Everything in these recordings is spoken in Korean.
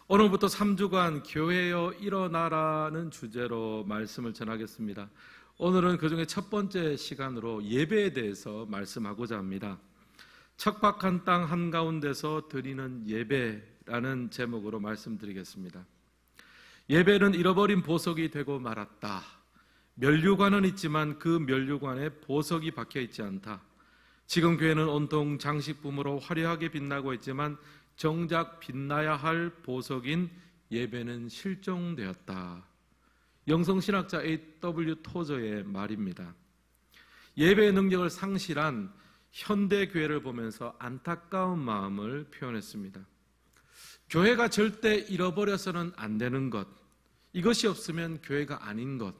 오늘부터 3주간 교회여 일어나라는 주제로 말씀을 전하겠습니다. 오늘은 그중에 첫 번째 시간으로 예배에 대해서 말씀하고자 합니다. 척박한 땅 한가운데서 드리는 예배라는 제목으로 말씀드리겠습니다. 예배는 잃어버린 보석이 되고 말았다. 면류관은 있지만 그 면류관에 보석이 박혀 있지 않다. 지금 교회는 온통 장식품으로 화려하게 빛나고 있지만 정작 빛나야 할 보석인 예배는 실종되었다. 영성신학자 A.W. 토저의 말입니다. 예배의 능력을 상실한 현대교회를 보면서 안타까운 마음을 표현했습니다. 교회가 절대 잃어버려서는 안 되는 것, 이것이 없으면 교회가 아닌 것,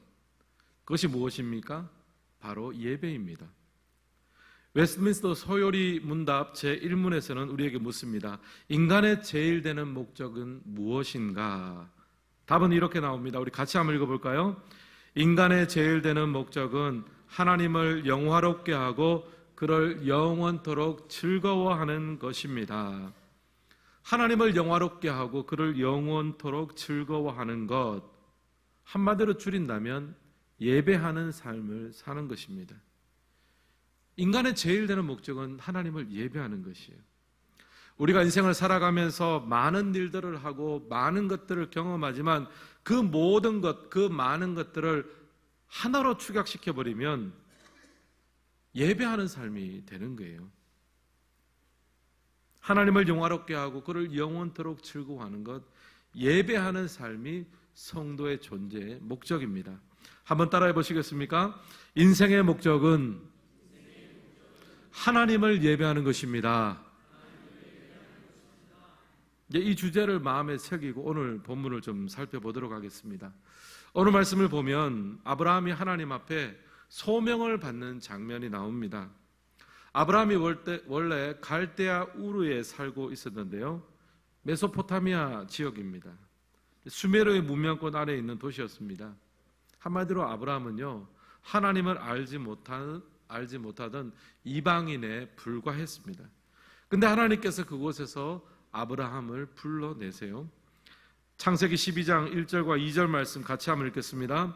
그것이 무엇입니까? 바로 예배입니다. 웨스트민스터 소요리 문답 제1문에서는 우리에게 묻습니다. 인간의 제일 되는 목적은 무엇인가? 답은 이렇게 나옵니다. 우리 같이 한번 읽어볼까요? 인간의 제일 되는 목적은 하나님을 영화롭게 하고 그를 영원토록 즐거워하는 것입니다. 하나님을 영화롭게 하고 그를 영원토록 즐거워하는 것, 한마디로 줄인다면 예배하는 삶을 사는 것입니다. 인간의 제일 되는 목적은 하나님을 예배하는 것이에요. 우리가 인생을 살아가면서 많은 일들을 하고 많은 것들을 경험하지만 그 모든 것, 그 많은 것들을 하나로 축약시켜버리면 예배하는 삶이 되는 거예요. 하나님을 영화롭게 하고 그를 영원토록 즐거워하는 것, 예배하는 삶이 성도의 존재의 목적입니다. 한번 따라해 보시겠습니까? 인생의 목적은 하나님을 예배하는 것입니다. 이 주제를 마음에 새기고 오늘 본문을 좀 살펴보도록 하겠습니다. 오늘 말씀을 보면 아브라함이 하나님 앞에 소명을 받는 장면이 나옵니다. 아브라함이 원래 갈대아 우르에 살고 있었는데요, 메소포타미아 지역입니다. 수메르의 문명권 아래에 있는 도시였습니다. 한마디로 아브라함은요, 하나님을 알지 못하던 이방인에 불과했습니다. 근데 하나님께서 그곳에서 아브라함을 불러내세요. 창세기 12장 1절과 2절 말씀 같이 한번 읽겠습니다.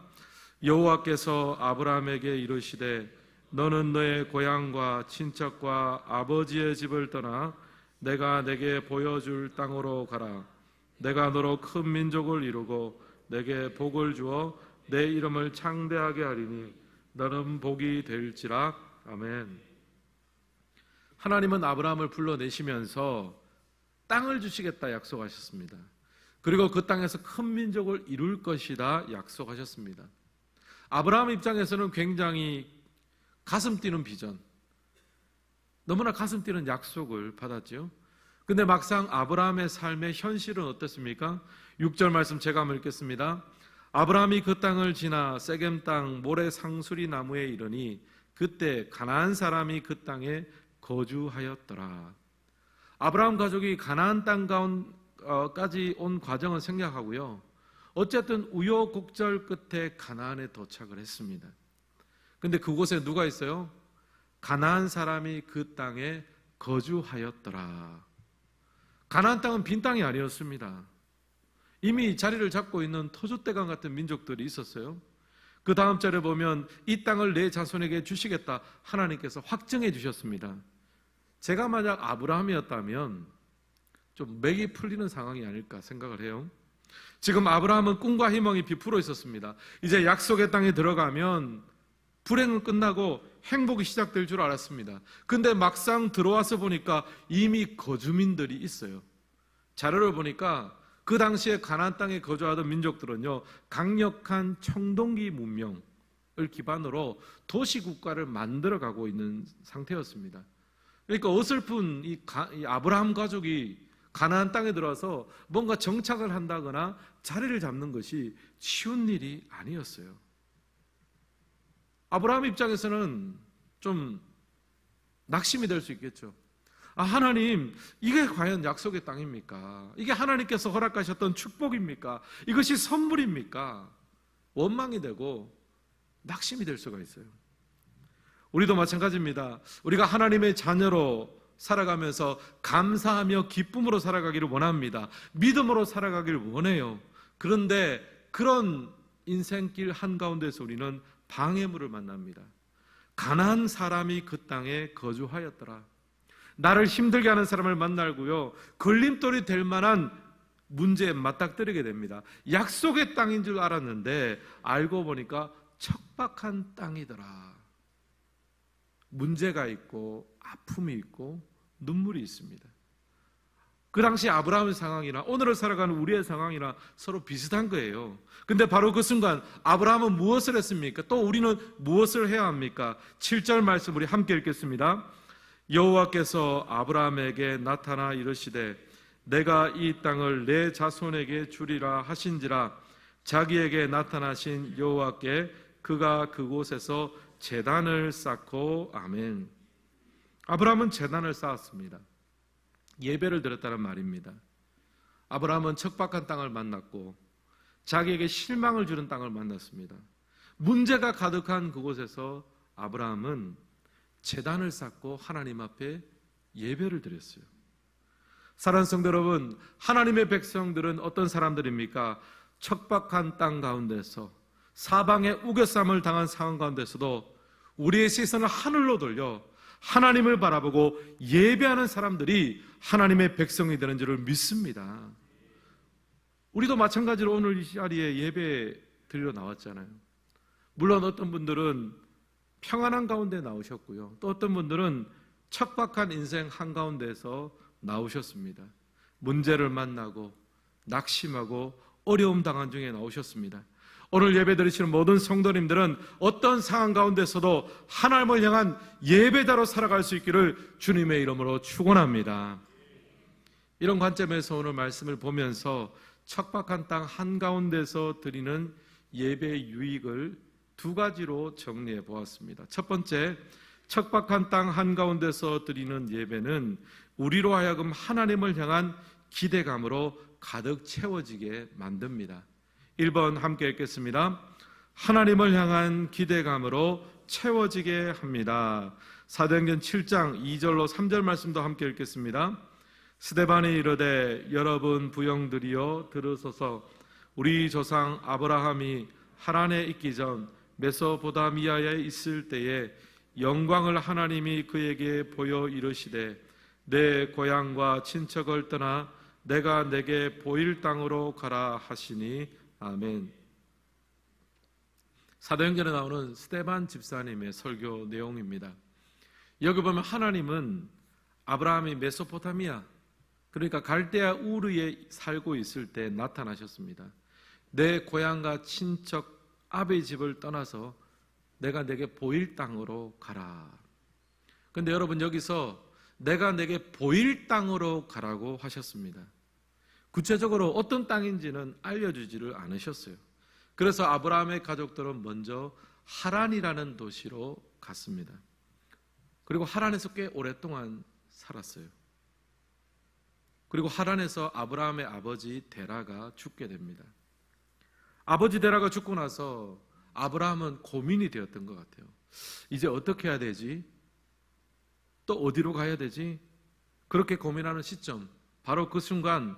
여호와께서 아브라함에게 이르시되 너는 너의 고향과 친척과 아버지의 집을 떠나 내가 내게 보여줄 땅으로 가라. 내가 너로 큰 민족을 이루고 내게 복을 주어 내 이름을 창대하게 하리니 너는 복이 될지라. 아멘. 하나님은 아브라함을 불러내시면서 땅을 주시겠다 약속하셨습니다. 그리고 그 땅에서 큰 민족을 이룰 것이다 약속하셨습니다. 아브라함 입장에서는 굉장히 가슴 뛰는 비전, 너무나 가슴 뛰는 약속을 받았죠. 근데 막상 아브라함의 삶의 현실은 어떻습니까? 6절 말씀 제가 한번 읽겠습니다. 아브라함이 그 땅을 지나 세겜 땅 모래 상수리 나무에 이르니 그때 가나안 사람이 그 땅에 거주하였더라. 아브라함 가족이 가나안 땅까지 온 과정은 생략하고요, 어쨌든 우여곡절 끝에 가나안에 도착을 했습니다. 근데 그곳에 누가 있어요? 가나안 사람이 그 땅에 거주하였더라. 가나안 땅은 빈 땅이 아니었습니다. 이미 자리를 잡고 있는 토주대강 같은 민족들이 있었어요. 그 다음 절에 보면 이 땅을 내 자손에게 주시겠다 하나님께서 확증해 주셨습니다. 제가 만약 아브라함이었다면 좀 맥이 풀리는 상황이 아닐까 생각을 해요. 지금 아브라함은 꿈과 희망이 비풀어 있었습니다. 이제 약속의 땅에 들어가면 불행은 끝나고 행복이 시작될 줄 알았습니다. 근데 막상 들어와서 보니까 이미 거주민들이 있어요. 자료를 보니까 그 당시에 가나안 땅에 거주하던 민족들은요, 강력한 청동기 문명을 기반으로 도시국가를 만들어가고 있는 상태였습니다. 그러니까 어설픈 이 아브라함 가족이 가나안 땅에 들어와서 뭔가 정착을 한다거나 자리를 잡는 것이 쉬운 일이 아니었어요. 아브라함 입장에서는 좀 낙심이 될 수 있겠죠. 하나님, 이게 과연 약속의 땅입니까? 이게 하나님께서 허락하셨던 축복입니까? 이것이 선물입니까? 원망이 되고 낙심이 될 수가 있어요. 우리도 마찬가지입니다. 우리가 하나님의 자녀로 살아가면서 감사하며 기쁨으로 살아가기를 원합니다. 믿음으로 살아가기를 원해요. 그런데 그런 인생길 한가운데서 우리는 방해물을 만납니다. 가난한 사람이 그 땅에 거주하였더라. 나를 힘들게 하는 사람을 만나고요, 걸림돌이 될 만한 문제에 맞닥뜨리게 됩니다. 약속의 땅인 줄 알았는데 알고 보니까 척박한 땅이더라. 문제가 있고 아픔이 있고 눈물이 있습니다. 그 당시 아브라함의 상황이나 오늘을 살아가는 우리의 상황이나 서로 비슷한 거예요. 근데 바로 그 순간 아브라함은 무엇을 했습니까? 또 우리는 무엇을 해야 합니까? 7절 말씀 우리 함께 읽겠습니다. 여호와께서 아브라함에게 나타나 이르시되 내가 이 땅을 내 자손에게 주리라 하신지라. 자기에게 나타나신 여호와께 그가 그곳에서 제단을 쌓고. 아멘. 아브라함은 제단을 쌓았습니다. 예배를 드렸다는 말입니다. 아브라함은 척박한 땅을 만났고 자기에게 실망을 주는 땅을 만났습니다. 문제가 가득한 그곳에서 아브라함은 제단을 쌓고 하나님 앞에 예배를 드렸어요. 사랑하는 성도 여러분, 하나님의 백성들은 어떤 사람들입니까? 척박한 땅 가운데서 사방에 우겨쌈을 당한 상황 가운데서도 우리의 시선을 하늘로 돌려 하나님을 바라보고 예배하는 사람들이 하나님의 백성이 되는 줄을 믿습니다. 우리도 마찬가지로 오늘 이 자리에 예배 드리러 나왔잖아요. 물론 어떤 분들은 평안한 가운데 나오셨고요, 또 어떤 분들은 척박한 인생 한가운데에서 나오셨습니다. 문제를 만나고 낙심하고 어려움 당한 중에 나오셨습니다. 오늘 예배 드리시는 모든 성도님들은 어떤 상황 가운데서도 하나님을 향한 예배자로 살아갈 수 있기를 주님의 이름으로 축원합니다. 이런 관점에서 오늘 말씀을 보면서 척박한 땅 한가운데서 드리는 예배의 유익을 두 가지로 정리해 보았습니다. 첫 번째, 척박한 땅 한가운데서 드리는 예배는 우리로 하여금 하나님을 향한 기대감으로 가득 채워지게 만듭니다. 1번 함께 읽겠습니다. 하나님을 향한 기대감으로 채워지게 합니다. 사도행전 7장 2절로 3절 말씀도 함께 읽겠습니다. 스데반이 이르되 여러분 부영들이여 들으소서. 우리 조상 아브라함이 하란에 있기 전 메소포타미아에 있을 때에 영광을 하나님이 그에게 보여 이르시되 내 고향과 친척을 떠나 내가 내게 보일 땅으로 가라 하시니. 아멘. 사도행전에 나오는 스데반 집사님의 설교 내용입니다. 여기 보면 하나님은 아브라함이 메소포타미아, 그러니까 갈대아 우르에 살고 있을 때 나타나셨습니다. 내 고향과 친척 아베의 집을 떠나서 내가 내게 보일 땅으로 가라. 그런데 여러분, 여기서 내가 내게 보일 땅으로 가라고 하셨습니다. 구체적으로 어떤 땅인지는 알려주지를 않으셨어요. 그래서 아브라함의 가족들은 먼저 하란이라는 도시로 갔습니다. 그리고 하란에서 꽤 오랫동안 살았어요. 그리고 하란에서 아브라함의 아버지 데라가 죽게 됩니다. 아버지 데라가 죽고 나서 아브라함은 고민이 되었던 것 같아요. 이제 어떻게 해야 되지? 또 어디로 가야 되지? 그렇게 고민하는 시점, 바로 그 순간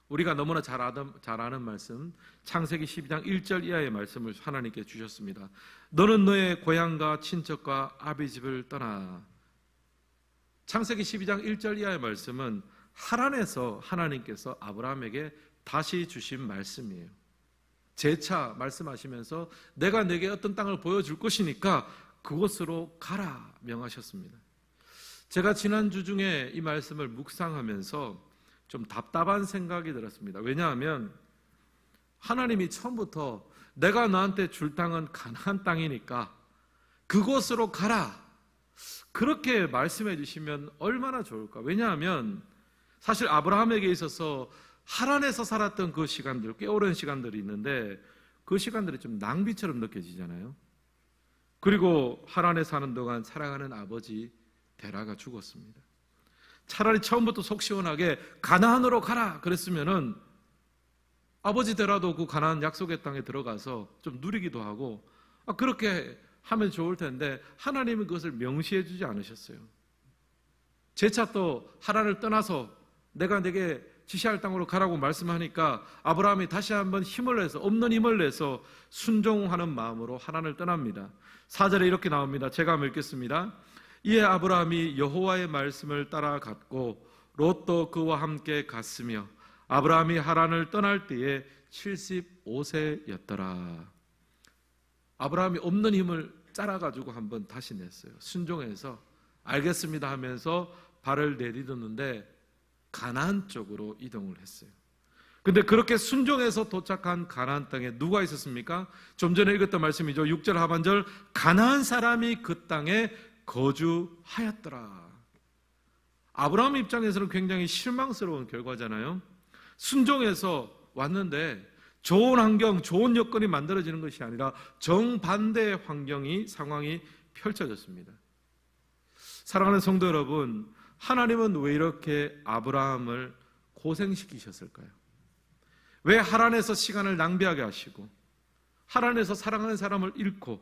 우리가 너무나 잘 아는 말씀, 창세기 12장 1절 이하의 말씀을 하나님께 주셨습니다. 너는 너의 고향과 친척과 아비 집을 떠나. 창세기 12장 1절 이하의 말씀은 하란에서 하나님께서 아브라함에게 다시 주신 말씀이에요. 재차 말씀하시면서 내가 내게 어떤 땅을 보여줄 것이니까 그곳으로 가라 명하셨습니다. 제가 지난주 중에 이 말씀을 묵상하면서 좀 답답한 생각이 들었습니다. 왜냐하면 하나님이 처음부터 내가 너한테 줄 땅은 가나안 땅이니까 그곳으로 가라, 그렇게 말씀해 주시면 얼마나 좋을까. 왜냐하면 사실 아브라함에게 있어서 하란에서 살았던 그 시간들, 꽤 오랜 시간들이 있는데 그 시간들이 좀 낭비처럼 느껴지잖아요. 그리고 하란에 사는 동안 사랑하는 아버지 데라가 죽었습니다. 차라리 처음부터 속 시원하게 가나안으로 가라 그랬으면은 아버지 데라도 그 가나안 약속의 땅에 들어가서 좀 누리기도 하고 그렇게 하면 좋을 텐데 하나님은 그것을 명시해 주지 않으셨어요. 재차 또 하란을 떠나서 내가 내게 지시할 땅으로 가라고 말씀하니까 아브라함이 다시 한번 힘을 내서, 없는 힘을 내서 순종하는 마음으로 하란을 떠납니다. 4절에 이렇게 나옵니다. 제가 읽겠습니다. 이에 아브라함이 여호와의 말씀을 따라갔고 롯도 그와 함께 갔으며 아브라함이 하란을 떠날 때에 75세였더라. 아브라함이 없는 힘을 짜라가지고 한번 다시 냈어요. 순종해서 알겠습니다 하면서 발을 내딛었는데 가나안 쪽으로 이동을 했어요. 근데 그렇게 순종해서 도착한 가나안 땅에 누가 있었습니까? 좀 전에 읽었던 말씀이죠. 6절 하반절, 가나안 사람이 그 땅에 거주하였더라. 아브라함 입장에서는 굉장히 실망스러운 결과잖아요. 순종해서 왔는데 좋은 환경, 좋은 여건이 만들어지는 것이 아니라 정반대의 상황이 펼쳐졌습니다. 사랑하는 성도 여러분, 하나님은 왜 이렇게 아브라함을 고생시키셨을까요? 왜 하란에서 시간을 낭비하게 하시고 하란에서 사랑하는 사람을 잃고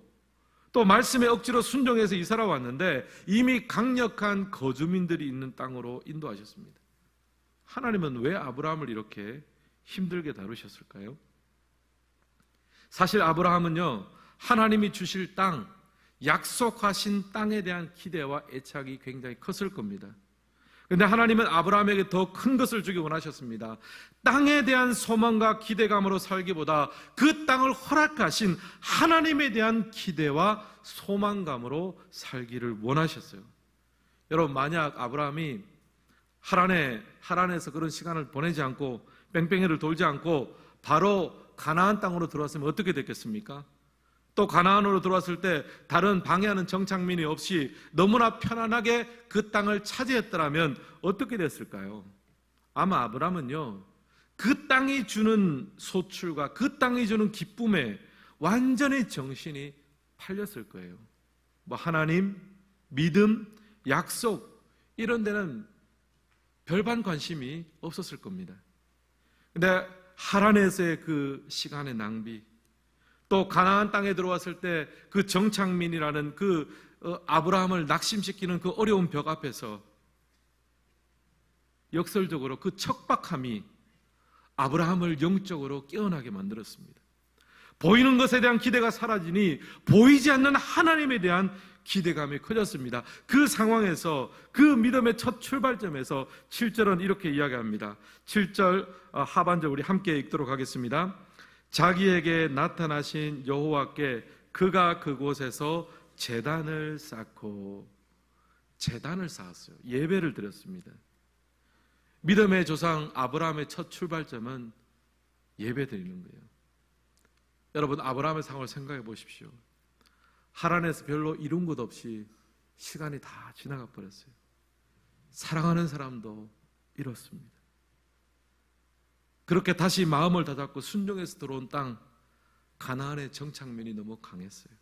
또 말씀에 억지로 순종해서 이사라 왔는데 이미 강력한 거주민들이 있는 땅으로 인도하셨습니다. 하나님은 왜 아브라함을 이렇게 힘들게 다루셨을까요? 사실 아브라함은요, 하나님이 주실 땅, 약속하신 땅에 대한 기대와 애착이 굉장히 컸을 겁니다. 그런데 하나님은 아브라함에게 더 큰 것을 주기 원하셨습니다. 땅에 대한 소망과 기대감으로 살기보다 그 땅을 허락하신 하나님에 대한 기대와 소망감으로 살기를 원하셨어요. 여러분, 만약 아브라함이 하란에서 그런 시간을 보내지 않고 뺑뺑이를 돌지 않고 바로 가나안 땅으로 들어왔으면 어떻게 됐겠습니까? 또 가나안으로 들어왔을 때 다른 방해하는 정착민이 없이 너무나 편안하게 그 땅을 차지했더라면 어떻게 됐을까요? 아마 아브라함은요, 그 땅이 주는 소출과 그 땅이 주는 기쁨에 완전히 정신이 팔렸을 거예요. 하나님, 믿음, 약속 이런 데는 별반 관심이 없었을 겁니다. 근데 하란에서의 그 시간의 낭비, 또 가나안 땅에 들어왔을 때 그 정착민이라는 그 아브라함을 낙심시키는 그 어려운 벽 앞에서 역설적으로 그 척박함이 아브라함을 영적으로 깨어나게 만들었습니다. 보이는 것에 대한 기대가 사라지니 보이지 않는 하나님에 대한 기대감이 커졌습니다. 그 상황에서, 그 믿음의 첫 출발점에서 7절은 이렇게 이야기합니다. 7절 하반절 우리 함께 읽도록 하겠습니다. 자기에게 나타나신 여호와께 그가 그곳에서 제단을 쌓고, 제단을 쌓았어요. 예배를 드렸습니다. 믿음의 조상 아브라함의 첫 출발점은 예배 드리는 거예요. 여러분, 아브라함의 상황을 생각해 보십시오. 하란에서 별로 이룬 것 없이 시간이 다 지나가 버렸어요. 사랑하는 사람도 잃었습니다. 그렇게 다시 마음을 다잡고 순종해서 들어온 땅, 가나안의 정착면이 너무 강했어요.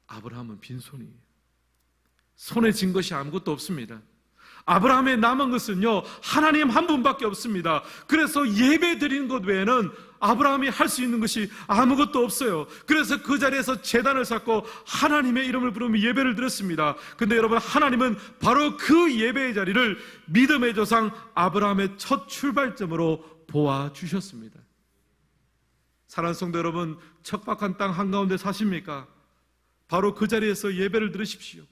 아브라함은 빈손이에요. 손에 쥔 것이 아무것도 없습니다. 아브라함의 남은 것은요, 하나님 한 분밖에 없습니다. 그래서 예배 드리는 것 외에는 아브라함이 할 수 있는 것이 아무것도 없어요. 그래서 그 자리에서 제단을 쌓고 하나님의 이름을 부르며 예배를 드렸습니다. 근데 여러분, 하나님은 바로 그 예배의 자리를 믿음의 조상 아브라함의 첫 출발점으로 보아주셨습니다. 사랑하는 성도 여러분, 척박한 땅 한가운데 사십니까? 바로 그 자리에서 예배를 드리십시오.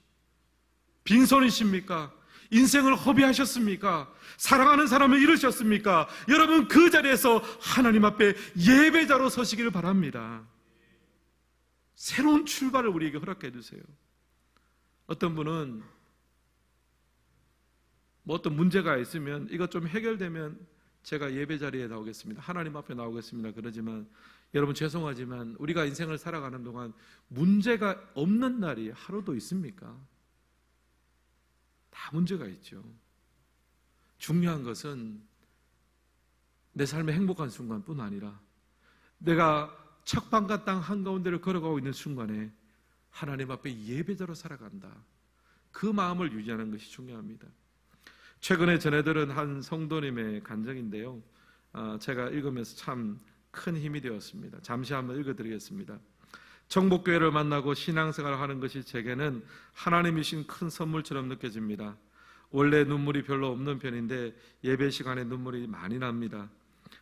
빈손이십니까? 인생을 허비하셨습니까? 사랑하는 사람을 잃으셨습니까? 여러분, 그 자리에서 하나님 앞에 예배자로 서시기를 바랍니다. 새로운 출발을 우리에게 허락해 주세요. 어떤 분은 어떤 문제가 있으면 이것 좀 해결되면 제가 예배 자리에 나오겠습니다, 하나님 앞에 나오겠습니다, 그러지만 여러분, 죄송하지만 우리가 인생을 살아가는 동안 문제가 없는 날이 하루도 있습니까? 다 문제가 있죠. 중요한 것은 내 삶의 행복한 순간뿐 아니라 내가 척박한 땅 한가운데를 걸어가고 있는 순간에 하나님 앞에 예배자로 살아간다, 그 마음을 유지하는 것이 중요합니다. 최근에 전해들은 한 성도님의 간증인데요, 제가 읽으면서 참 큰 힘이 되었습니다. 잠시 한번 읽어드리겠습니다. 청복교회를 만나고 신앙생활을 하는 것이 제게는 하나님이 주신 큰 선물처럼 느껴집니다. 원래 눈물이 별로 없는 편인데 예배 시간에 눈물이 많이 납니다.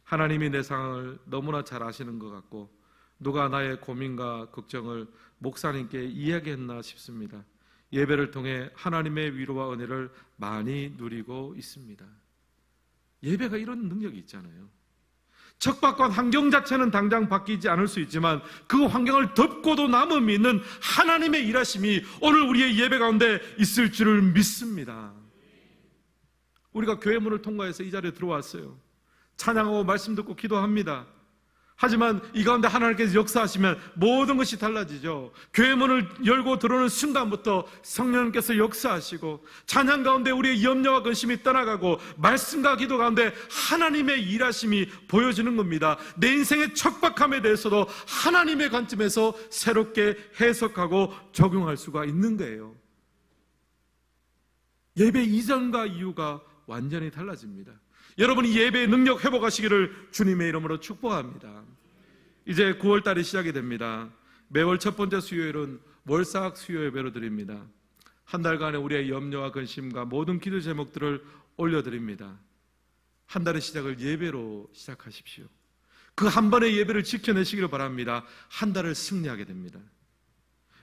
하나님이 내 상황을 너무나 잘 아시는 것 같고 누가 나의 고민과 걱정을 목사님께 이야기했나 싶습니다. 예배를 통해 하나님의 위로와 은혜를 많이 누리고 있습니다. 예배가 이런 능력이 있잖아요. 척박한 환경 자체는 당장 바뀌지 않을 수 있지만 그 환경을 덮고도 남음이 있는 하나님의 일하심이 오늘 우리의 예배 가운데 있을 줄을 믿습니다. 우리가 교회 문을 통과해서 이 자리에 들어왔어요. 찬양하고 말씀 듣고 기도합니다. 하지만 이 가운데 하나님께서 역사하시면 모든 것이 달라지죠. 교회 문을 열고 들어오는 순간부터 성령님께서 역사하시고 찬양 가운데 우리의 염려와 근심이 떠나가고 말씀과 기도 가운데 하나님의 일하심이 보여지는 겁니다. 내 인생의 척박함에 대해서도 하나님의 관점에서 새롭게 해석하고 적용할 수가 있는 거예요. 예배 이전과 이후가 완전히 달라집니다. 여러분이 예배의 능력 회복하시기를 주님의 이름으로 축복합니다. 이제 9월달이 시작이 됩니다. 매월 첫 번째 수요일은 월삭 수요 예배로 드립니다. 한 달간의 우리의 염려와 근심과 모든 기도 제목들을 올려드립니다. 한 달의 시작을 예배로 시작하십시오. 그 한 번의 예배를 지켜내시기를 바랍니다. 한 달을 승리하게 됩니다.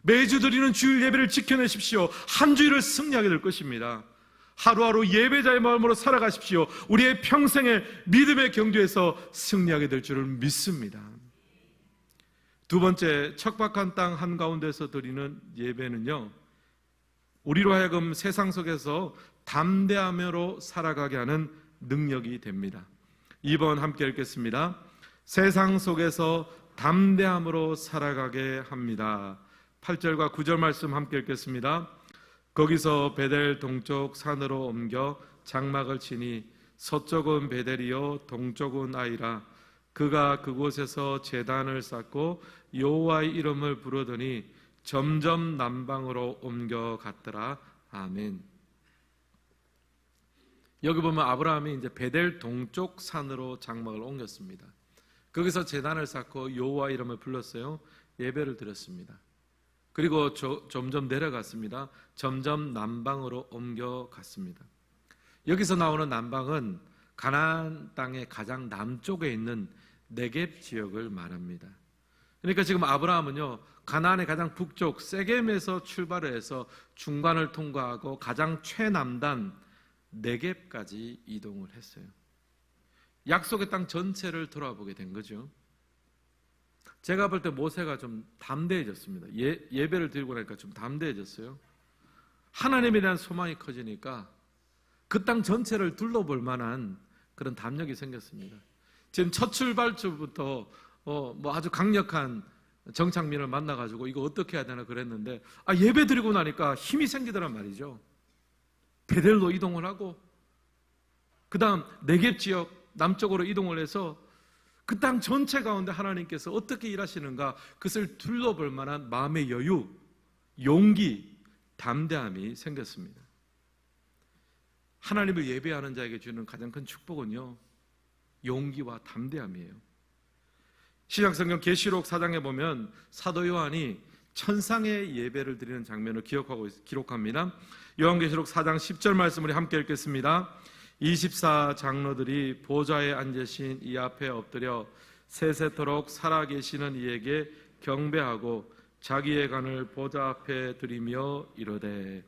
매주 드리는 주일 예배를 지켜내십시오. 한 주일을 승리하게 될 것입니다. 하루하루 예배자의 마음으로 살아가십시오. 우리의 평생의 믿음의 경주에서 승리하게 될 줄을 믿습니다. 두 번째, 척박한 땅 한가운데서 드리는 예배는요, 우리로 하여금 세상 속에서 담대함으로 살아가게 하는 능력이 됩니다. 2번 함께 읽겠습니다. 세상 속에서 담대함으로 살아가게 합니다. 8절과 9절 말씀 함께 읽겠습니다. 거기서 베델 동쪽 산으로 옮겨 장막을 치니 서쪽은 베델이요 동쪽은 아이라. 그가 그곳에서 제단을 쌓고 여호와의 이름을 부르더니 점점 남방으로 옮겨갔더라. 아멘. 여기 보면 아브라함이 이제 베델 동쪽 산으로 장막을 옮겼습니다. 거기서 제단을 쌓고 여호와의 이름을 불렀어요. 예배를 드렸습니다. 그리고 점점 내려갔습니다. 점점 남방으로 옮겨갔습니다. 여기서 나오는 남방은 가나안 땅의 가장 남쪽에 있는 네겝 지역을 말합니다. 그러니까 지금 아브라함은요, 가나안의 가장 북쪽 세겜에서 출발을 해서 중간을 통과하고 가장 최남단 네겝까지 이동을 했어요. 약속의 땅 전체를 돌아보게 된 거죠. 제가 볼 때 모세가 좀 담대해졌습니다. 예배를 드리고 나니까 좀 담대해졌어요. 하나님에 대한 소망이 커지니까 그 땅 전체를 둘러볼 만한 그런 담력이 생겼습니다. 지금 첫 출발주부터 아주 강력한 정착민을 만나가지고 이거 어떻게 해야 되나 그랬는데 예배 드리고 나니까 힘이 생기더란 말이죠. 베델로 이동을 하고 그 다음 네겝 지역 남쪽으로 이동을 해서 그 땅 전체 가운데 하나님께서 어떻게 일하시는가 그것을 둘러볼 만한 마음의 여유, 용기, 담대함이 생겼습니다. 하나님을 예배하는 자에게 주는 가장 큰 축복은요, 용기와 담대함이에요. 신약성경 계시록 4장에 보면 사도 요한이 천상의 예배를 드리는 장면을 기록합니다. 요한계시록 4장 10절 말씀을 함께 읽겠습니다. 24장로들이 보좌에 앉으신 이 앞에 엎드려 세세토록 살아계시는 이에게 경배하고 자기의 간을 보좌 앞에 드리며 이르되.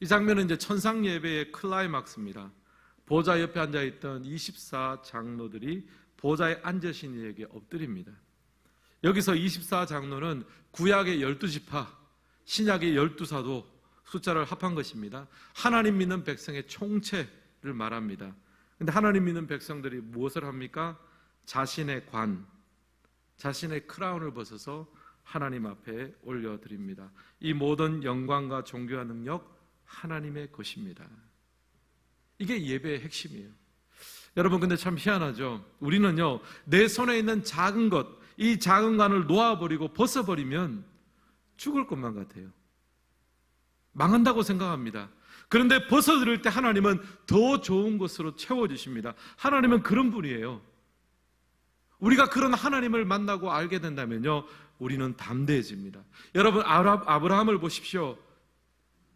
이 장면은 이제 천상 예배의 클라이막스입니다. 보좌 옆에 앉아있던 24장로들이 보좌에 앉으신 이에게 엎드립니다. 여기서 24장로는 구약의 12지파, 신약의 12사도 숫자를 합한 것입니다. 하나님 믿는 백성의 총체를 말합니다. 그런데 하나님 믿는 백성들이 무엇을 합니까? 자신의 관, 자신의 크라운을 벗어서 하나님 앞에 올려드립니다. 이 모든 영광과 존귀와 능력 하나님의 것입니다. 이게 예배의 핵심이에요. 여러분, 근데 참 희한하죠. 우리는요, 내 손에 있는 작은 것, 이 작은 관을 놓아버리고 벗어버리면 죽을 것만 같아요. 망한다고 생각합니다. 그런데 벗어들일 때 하나님은 더 좋은 것으로 채워주십니다. 하나님은 그런 분이에요. 우리가 그런 하나님을 만나고 알게 된다면요, 우리는 담대해집니다. 여러분, 아브라함을 보십시오.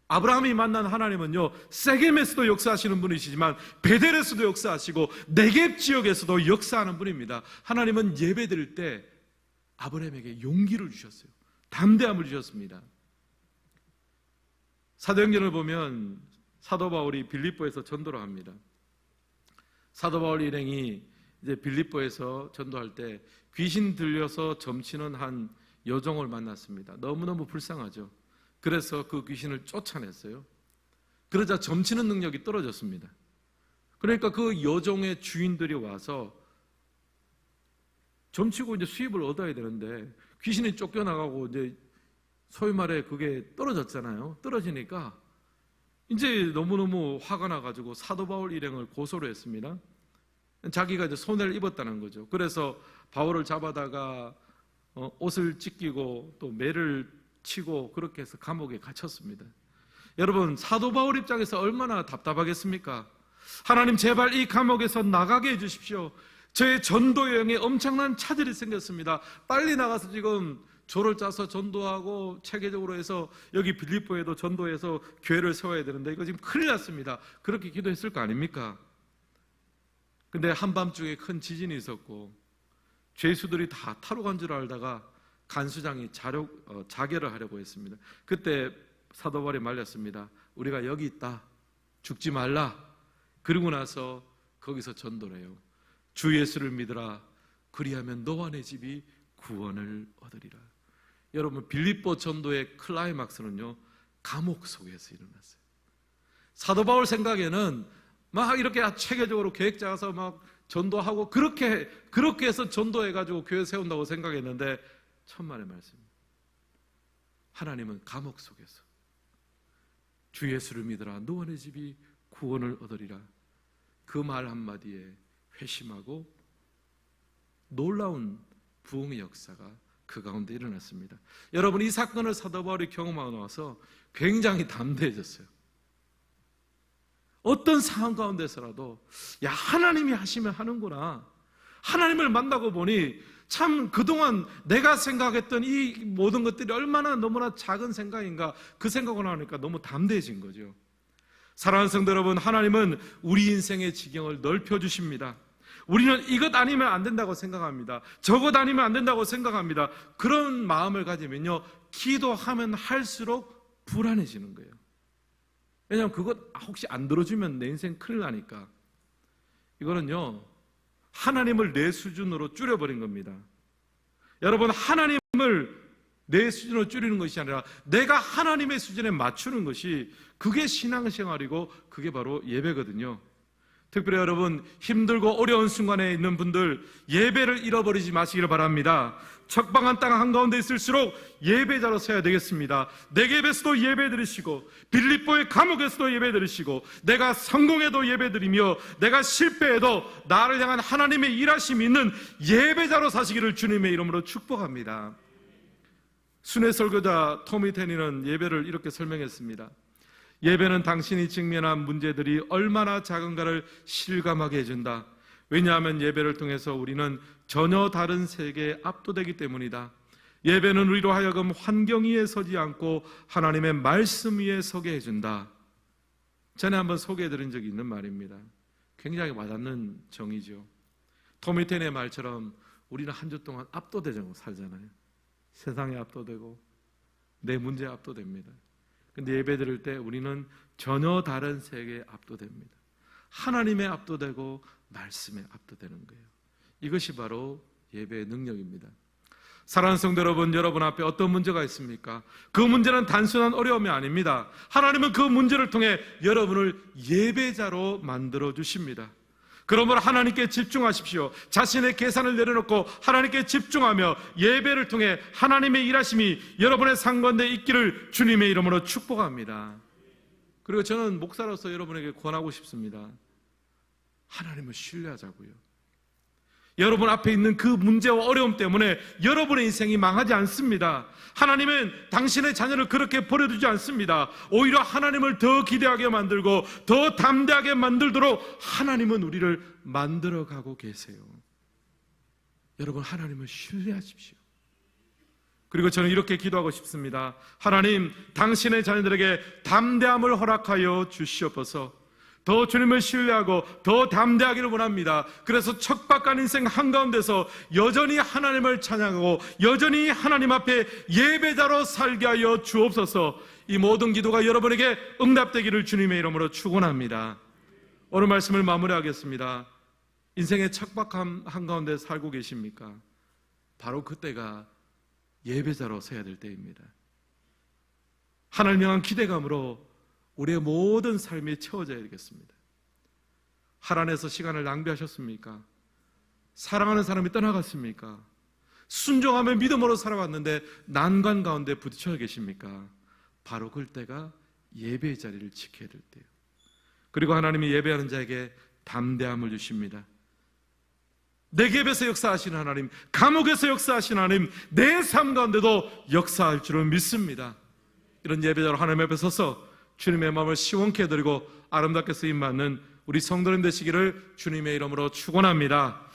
아브라함이 만난 하나님은요, 세겜에서도 역사하시는 분이시지만 베델에서도 역사하시고 네겝 지역에서도 역사하는 분입니다. 하나님은 예배드릴 때 아브라함에게 용기를 주셨어요. 담대함을 주셨습니다. 사도행전을 보면 사도 바울이 빌립보에서 전도를 합니다. 사도 바울 일행이 이제 빌립보에서 전도할 때 귀신 들려서 점치는 한 여종을 만났습니다. 너무너무 불쌍하죠. 그래서 그 귀신을 쫓아냈어요. 그러자 점치는 능력이 떨어졌습니다. 그러니까 그 여종의 주인들이 와서 점치고 이제 수입을 얻어야 되는데 귀신이 쫓겨나가고 이제 소위 말해 그게 떨어졌잖아요. 떨어지니까 이제 너무너무 화가 나가지고 사도 바울 일행을 고소를 했습니다. 자기가 이제 손해를 입었다는 거죠. 그래서 바울을 잡아다가 옷을 찢기고 또 매를 치고 그렇게 해서 감옥에 갇혔습니다. 여러분, 사도 바울 입장에서 얼마나 답답하겠습니까? 하나님, 제발 이 감옥에서 나가게 해주십시오. 저의 전도 여행에 엄청난 차질이 생겼습니다. 빨리 나가서 지금 조를 짜서 전도하고 체계적으로 해서 여기 빌립보에도 전도해서 교회를 세워야 되는데 이거 지금 큰일 났습니다. 그렇게 기도했을 거 아닙니까? 근데 한밤중에 큰 지진이 있었고 죄수들이 다 타로 간 줄 알다가 간수장이 자결을 하려고 했습니다. 그때 사도 바울이 말렸습니다. 우리가 여기 있다. 죽지 말라. 그리고 나서 거기서 전도를 해요. 주 예수를 믿으라. 그리하면 너와 내 집이 구원을 얻으리라. 여러분, 빌립보 전도의 클라이막스는요, 감옥 속에서 일어났어요. 사도 바울 생각에는 막 이렇게 체계적으로 계획 짜서 막 전도하고 그렇게 해서 전도해가지고 교회 세운다고 생각했는데 천만의 말씀입니다. 하나님은 감옥 속에서 주 예수를 믿으라. 너와 내 집이 구원을 얻으리라. 그 말 한마디에 회심하고 놀라운 부흥의 역사가 그 가운데 일어났습니다. 여러분, 이 사건을 사도 바울이 경험하고 나서 굉장히 담대해졌어요. 어떤 상황 가운데서라도 야, 하나님이 하시면 하는구나. 하나님을 만나고 보니 참 그동안 내가 생각했던 이 모든 것들이 얼마나 너무나 작은 생각인가, 그 생각을 하니까 너무 담대해진 거죠. 사랑하는 성도 여러분, 하나님은 우리 인생의 지경을 넓혀주십니다. 우리는 이것 아니면 안 된다고 생각합니다. 저것 아니면 안 된다고 생각합니다. 그런 마음을 가지면요, 기도하면 할수록 불안해지는 거예요. 왜냐하면 그것 혹시 안 들어주면 내 인생 큰일 나니까. 이거는요, 하나님을 내 수준으로 줄여버린 겁니다. 여러분, 하나님을 내 수준으로 줄이는 것이 아니라 내가 하나님의 수준에 맞추는 것이, 그게 신앙생활이고 그게 바로 예배거든요. 특별히 여러분, 힘들고 어려운 순간에 있는 분들, 예배를 잃어버리지 마시기를 바랍니다. 척박한 땅 한가운데 있을수록 예배자로 서야 되겠습니다. 네겝에서도 예배 드리시고 빌립보의 감옥에서도 예배 드리시고 내가 성공해도 예배 드리며 내가 실패해도 나를 향한 하나님의 일하심이 있는 예배자로 사시기를 주님의 이름으로 축복합니다. 순회 설교자 토미 테니는 예배를 이렇게 설명했습니다. 예배는 당신이 직면한 문제들이 얼마나 작은가를 실감하게 해준다. 왜냐하면 예배를 통해서 우리는 전혀 다른 세계에 압도되기 때문이다. 예배는 우리로 하여금 환경 위에 서지 않고 하나님의 말씀 위에 서게 해준다. 전에 한번 소개해드린 적이 있는 말입니다. 굉장히 와닿는 정의죠. 토미 테니의 말처럼 우리는 한 주 동안 압도되자고 살잖아요. 세상에 압도되고 내 문제에 압도됩니다. 근데 예배 드릴 때 우리는 전혀 다른 세계에 압도됩니다. 하나님에 압도되고 말씀에 압도되는 거예요. 이것이 바로 예배의 능력입니다. 사랑하는 성도 여러분, 여러분 앞에 어떤 문제가 있습니까? 그 문제는 단순한 어려움이 아닙니다. 하나님은 그 문제를 통해 여러분을 예배자로 만들어 주십니다. 그러므로 하나님께 집중하십시오. 자신의 계산을 내려놓고 하나님께 집중하며 예배를 통해 하나님의 일하심이 여러분의 삶 가운데 있기를 주님의 이름으로 축복합니다. 그리고 저는 목사로서 여러분에게 권하고 싶습니다. 하나님을 신뢰하자고요. 여러분 앞에 있는 그 문제와 어려움 때문에 여러분의 인생이 망하지 않습니다. 하나님은 당신의 자녀를 그렇게 버려두지 않습니다. 오히려 하나님을 더 기대하게 만들고 더 담대하게 만들도록 하나님은 우리를 만들어가고 계세요. 여러분, 하나님을 신뢰하십시오. 그리고 저는 이렇게 기도하고 싶습니다. 하나님, 당신의 자녀들에게 담대함을 허락하여 주시옵소서. 더 주님을 신뢰하고 더 담대하기를 원합니다. 그래서 척박한 인생 한가운데서 여전히 하나님을 찬양하고 여전히 하나님 앞에 예배자로 살게 하여 주옵소서. 이 모든 기도가 여러분에게 응답되기를 주님의 이름으로 축원합니다. 오늘 말씀을 마무리하겠습니다. 인생의 척박한 한가운데 살고 계십니까? 바로 그때가 예배자로 서야 될 때입니다. 하나님 향한 기대감으로 우리의 모든 삶이 채워져야 되겠습니다. 하란에서 시간을 낭비하셨습니까? 사랑하는 사람이 떠나갔습니까? 순종하며 믿음으로 살아왔는데 난관 가운데 부딪혀 계십니까? 바로 그때가 예배의 자리를 지켜야 될 때예요. 그리고 하나님이 예배하는 자에게 담대함을 주십니다. 내 갭에서 역사하시는 하나님, 감옥에서 역사하시는 하나님, 내 삶 가운데도 역사할 줄은 믿습니다. 이런 예배자로 하나님 앞에 서서 주님의 마음을 시원케 해드리고 아름답게 쓰임받는 우리 성도님 되시기를 주님의 이름으로 축원합니다.